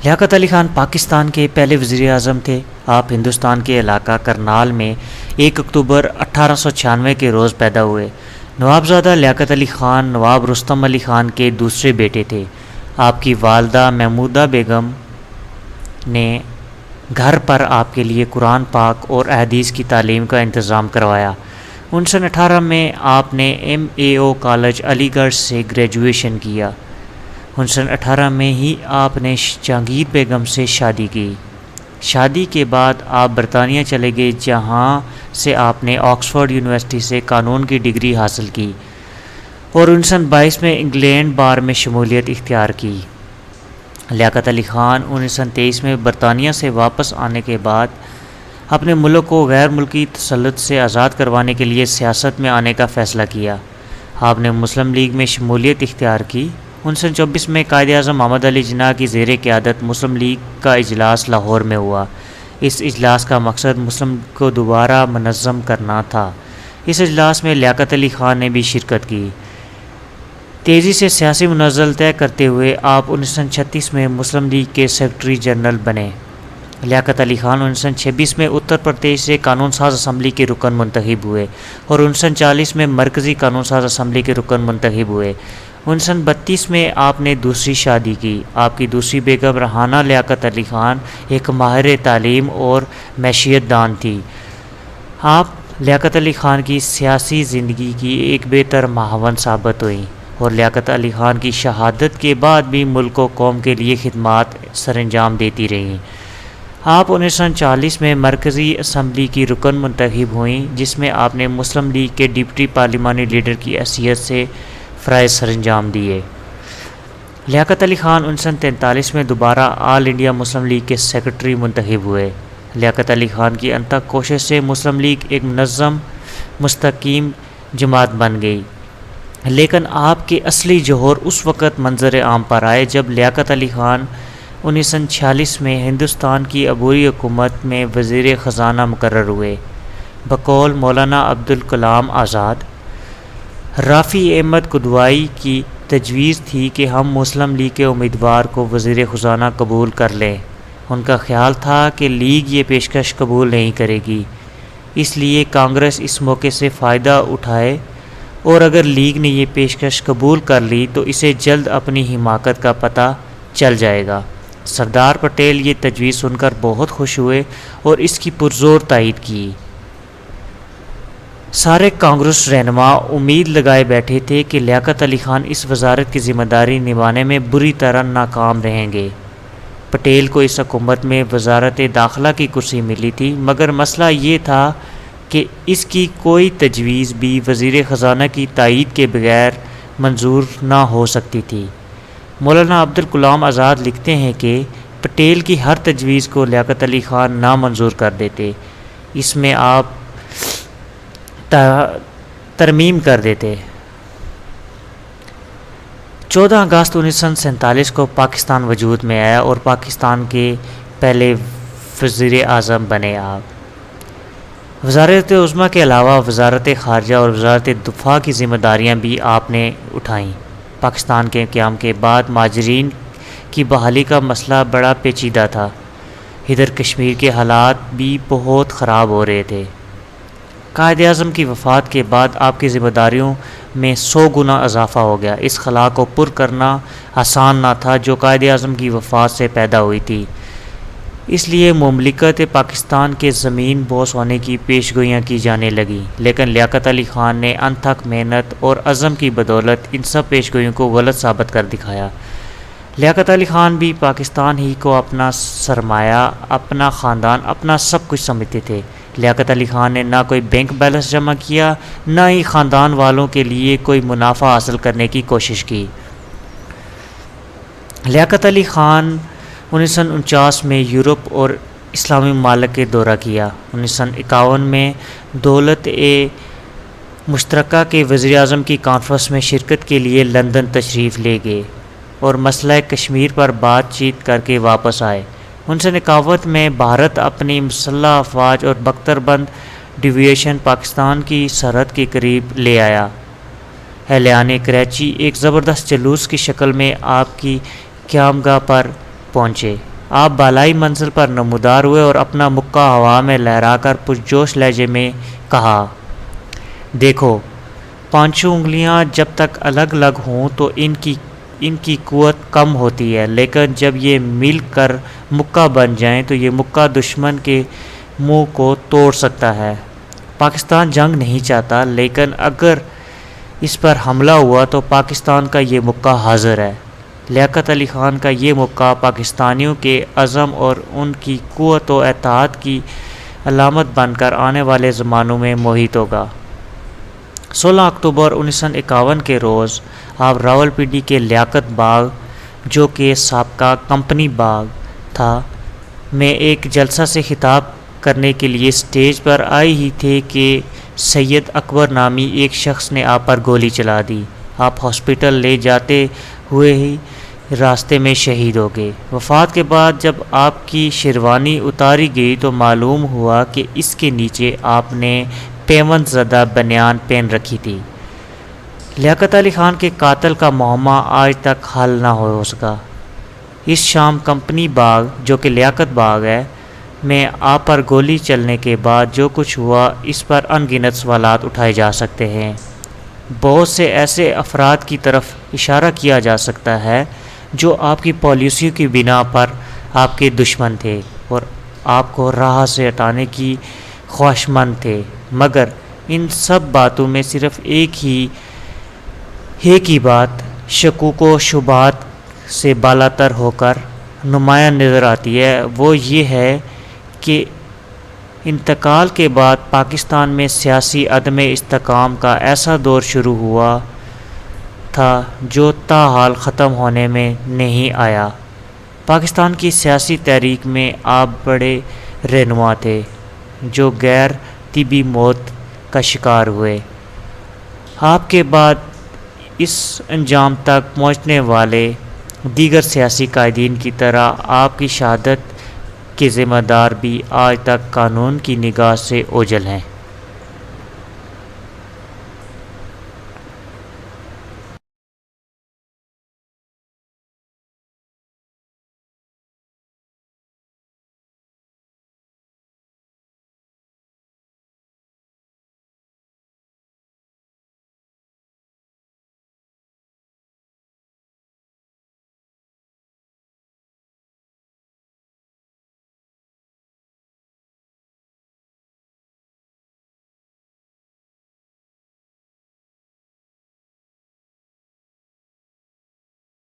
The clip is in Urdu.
لیاقت علی خان پاکستان کے پہلے وزیر اعظم تھے۔ آپ ہندوستان کے علاقہ کرنال میں 1 اکتوبر 1896 کے روز پیدا ہوئے۔ نوابزادہ لیاقت علی خان نواب رستم علی خان کے دوسرے بیٹے تھے۔ آپ کی والدہ محمودہ بیگم نے گھر پر آپ کے لیے قرآن پاک اور احادیث کی تعلیم کا انتظام کروایا۔ 1918 میں آپ نے MAO کالج علی گڑھ سے گریجویشن کیا۔ 1918 میں ہی آپ نے جہانگیر بیگم سے شادی کی۔ شادی کے بعد آپ برطانیہ چلے گئے، جہاں سے آپ نے آکسفورڈ یونیورسٹی سے قانون کی ڈگری حاصل کی اور 1922 میں انگلینڈ بار میں شمولیت اختیار کی۔ لیاقت علی خان 1923 میں برطانیہ سے واپس آنے کے بعد اپنے ملک کو غیر ملکی تسلط سے آزاد کروانے کے لیے سیاست میں آنے کا فیصلہ کیا۔ آپ نے مسلم لیگ میں شمولیت اختیار کی۔ 1924 میں قائد اعظم محمد علی جناح کی زیر قیادت مسلم لیگ کا اجلاس لاہور میں ہوا۔ اس اجلاس کا مقصد مسلم کو دوبارہ منظم کرنا تھا۔ اس اجلاس میں لیاقت علی خان نے بھی شرکت کی۔ تیزی سے سیاسی منزل طے کرتے ہوئے آپ 1936 میں مسلم لیگ کے سیکرٹری جنرل بنے۔ لیاقت علی خان 1926 میں اتر پردیش سے قانون ساز اسمبلی کے رکن منتخب ہوئے اور 1940 میں مرکزی قانون ساز اسمبلی کے رکن منتخب ہوئے۔ 1932 میں آپ نے دوسری شادی کی۔ آپ کی دوسری بیگم ریحانہ لیاقت علی خان ایک ماہر تعلیم اور معیشت دان تھی۔ آپ لیاقت علی خان کی سیاسی زندگی کی ایک بہتر معاون ثابت ہوئیں اور لیاقت علی خان کی شہادت کے بعد بھی ملک و قوم کے لیے خدمات سر انجام دیتی رہیں۔ آپ 1940 میں مرکزی اسمبلی کی رکن منتخب ہوئیں، جس میں آپ نے مسلم لیگ کے ڈپٹی پارلیمانی لیڈر کی حیثیت سے فرائض سر انجام دیے۔ لیاقت علی خان 1943 میں دوبارہ آل انڈیا مسلم لیگ کے سیکرٹری منتخب ہوئے۔ لیاقت علی خان کی انتھک کوشش سے مسلم لیگ ایک منظم مستقیم جماعت بن گئی، لیکن آپ کے اصلی جوہر اس وقت منظر عام پر آئے جب لیاقت علی خان 1946 میں ہندوستان کی عبوری حکومت میں وزیر خزانہ مقرر ہوئے۔ بقول مولانا عبدالکلام آزاد، رافع احمد قدوائی کی تجویز تھی کہ ہم مسلم لیگ کے امیدوار کو وزیر خزانہ قبول کر لیں۔ ان کا خیال تھا کہ لیگ یہ پیشکش قبول نہیں کرے گی، اس لیے کانگریس اس موقع سے فائدہ اٹھائے اور اگر لیگ نے یہ پیشکش قبول کر لی تو اسے جلد اپنی حماقت کا پتہ چل جائے گا۔ سردار پٹیل یہ تجویز سن کر بہت خوش ہوئے اور اس کی پرزور تائید کی۔ سارے کانگریس رہنما امید لگائے بیٹھے تھے کہ لیاقت علی خان اس وزارت کی ذمہ داری نبھانے میں بری طرح ناکام رہیں گے۔ پٹیل کو اس حکومت میں وزارت داخلہ کی کرسی ملی تھی، مگر مسئلہ یہ تھا کہ اس کی کوئی تجویز بھی وزیر خزانہ کی تائید کے بغیر منظور نہ ہو سکتی تھی۔ مولانا عبدالکلام آزاد لکھتے ہیں کہ پٹیل کی ہر تجویز کو لیاقت علی خان نامنظور کر دیتے، اس میں آپ ترمیم کر دیتے۔ 14 اگست 1947 کو پاکستان وجود میں آیا اور پاکستان کے پہلے وزیر اعظم بنے۔ آپ وزارت عظمیٰ کے علاوہ وزارت خارجہ اور وزارت دفاع کی ذمہ داریاں بھی آپ نے اٹھائیں۔ پاکستان کے قیام کے بعد مہاجرین کی بحالی کا مسئلہ بڑا پیچیدہ تھا۔ ادھر کشمیر کے حالات بھی بہت خراب ہو رہے تھے۔ قائد اعظم کی وفات کے بعد آپ کی ذمہ داریوں میں 100 گنا اضافہ ہو گیا۔ اس خلا کو پر کرنا آسان نہ تھا جو قائد اعظم کی وفات سے پیدا ہوئی تھی، اس لیے مملکت پاکستان کے زمین بوس ہونے کی پیشگوئیاں کی جانے لگیں، لیکن لیاقت علی خان نے انتھک محنت اور عزم کی بدولت ان سب پیشگوئیوں کو غلط ثابت کر دکھایا۔ لیاقت علی خان بھی پاکستان ہی کو اپنا سرمایہ، اپنا خاندان، اپنا سب کچھ سمجھتے تھے۔ لیاقت علی خان نے نہ کوئی بینک بیلنس جمع کیا، نہ ہی خاندان والوں کے لیے کوئی منافع حاصل کرنے کی کوشش کی۔ لیاقت علی خان 1949 میں یورپ اور اسلامی ممالک کے دورہ کیا۔ 1951 میں دولت مشترکہ کے وزیر اعظم کی کانفرنس میں شرکت کے لیے لندن تشریف لے گئے اور مسئلہ کشمیر پر بات چیت کر کے واپس آئے۔ 1951 میں بھارت اپنی مسلح افواج اور بختربند ڈویژن پاکستان کی سرحد کے قریب لے آیا۔ اہلیان کراچی ایک زبردست جلوس کی شکل میں آپ کی قیامگاہ پر پہنچے۔ آپ بالائی منزل پر نمودار ہوئے اور اپنا مکہ ہوا میں لہرا کر پرجوش لہجے میں کہا، دیکھو، پانچوں انگلیاں جب تک الگ الگ ہوں تو ان کی قوت کم ہوتی ہے، لیکن جب یہ مل کر مکہ بن جائیں تو یہ مکہ دشمن کے منہ کو توڑ سکتا ہے۔ پاکستان جنگ نہیں چاہتا، لیکن اگر اس پر حملہ ہوا تو پاکستان کا یہ مکہ حاضر ہے۔ لیاقت علی خان کا یہ مکہ پاکستانیوں کے عزم اور ان کی قوت و اتحاد کی علامت بن کر آنے والے زمانوں میں محیط ہوگا۔ 16 اکتوبر 1951 کے روز آپ راولپنڈی کے لیاقت باغ، جو کہ سابقہ کمپنی باغ تھا، میں ایک جلسہ سے خطاب کرنے کے لیے اسٹیج پر آئے ہی تھے کہ سید اکبر نامی ایک شخص نے آپ پر گولی چلا دی۔ آپ ہاسپٹل لے جاتے ہوئے ہی راستے میں شہید ہو گئے۔ وفات کے بعد جب آپ کی شیروانی اتاری گئی تو معلوم ہوا کہ اس کے نیچے آپ نے پیوند زدہ بنیان پہن رکھی تھی۔ لیاقت علی خان کے قاتل کا معمہ آج تک حل نہ ہو سکا۔ اس شام کمپنی باغ، جو کہ لیاقت باغ ہے، میں آپ پر گولی چلنے کے بعد جو کچھ ہوا، اس پر ان گنت سوالات اٹھائے جا سکتے ہیں۔ بہت سے ایسے افراد کی طرف اشارہ کیا جا سکتا ہے جو آپ کی پالیسیوں کی بنا پر آپ کے دشمن تھے اور آپ کو راہ سے ہٹانے کی خواہشمند تھے، مگر ان سب باتوں میں صرف ایک ہی بات شکوک و شبہات سے بالاتر ہو کر نمایاں نظر آتی ہے، وہ یہ ہے کہ انتقال کے بعد پاکستان میں سیاسی عدم استحکام کا ایسا دور شروع ہوا تھا جو تاحال ختم ہونے میں نہیں آیا۔ پاکستان کی سیاسی تحریک میں آپ بڑے رہنما تھے جو غیر طبی موت کا شکار ہوئے۔ آپ کے بعد اس انجام تک پہنچنے والے دیگر سیاسی قائدین کی طرح آپ کی شہادت کے ذمہ دار بھی آج تک قانون کی نگاہ سے اوجھل ہیں۔